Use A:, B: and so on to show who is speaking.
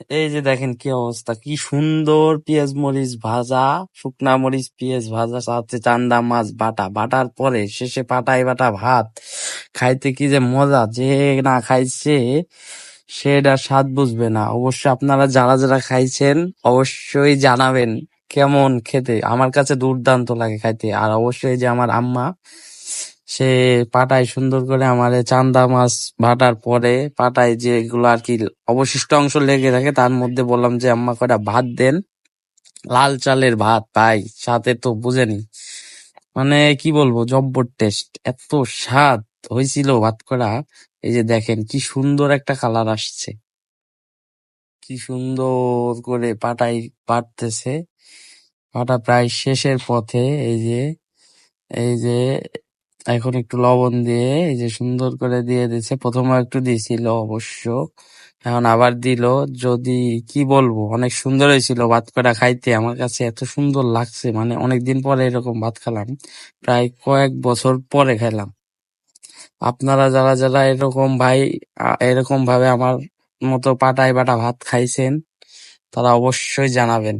A: এই যে দেখেন কি অবস্থা, কি সুন্দর পেঁয়াজ মরিচ ভাজা, শুকনা মরিচ পেঁয়াজ ভাজা, সাথে চান্দা মাছ বাটা, বাটার পরে শেষে পাটায় বাটা ভাত খাইতে কি যে মজা, যে না খাইছে সেটা স্বাদ বুঝবে না। অবশ্য আপনারা যারা যারা খাইছেন অবশ্যই জানাবেন কেমন খেতে। আমার কাছে দুর্দান্ত লাগে খাইতে। আর অবশ্যই যে আমার আম্মা, সে পাটায় সুন্দর করে আমারে চান্দা মাছ ভাটার পরে পাটায় যেগুলো আর কি অবশিষ্ট অংশ লেগে থাকে তার মধ্যে বললাম যে আম্মা কয়টা ভাত দেন, লাল চালের ভাত ভাই, সাথে তো বুঝেনি মানে কি বলবো, জব্বর টেস্ট, এত স্বাদ হয়েছিল ভাত করা। এই যে দেখেন কি সুন্দর একটা কালার আসছে, কি সুন্দর করে পাটায় পাটতেছে। পাটা প্রায় শেষের পথে। এই যে এখন একটু লবণ দিয়ে এই যে সুন্দর করে দিয়ে দিছে। প্রথমে একটু দিছিল অবশ্য, এখন আবার দিল। যদি কি বলবো, অনেক সুন্দর হয়েছিল ভাত কটা খাইতে। আমার কাছে এত সুন্দর লাগছে, মানে অনেকদিন পরে এরকম ভাত খেলাম, প্রায় কয়েক বছর পরে খেলাম। আপনারা যারা যারা এরকম ভাই এরকম ভাবে আমার মতো পাটায় বাটা ভাত খাইছেন তারা অবশ্যই জানাবেন।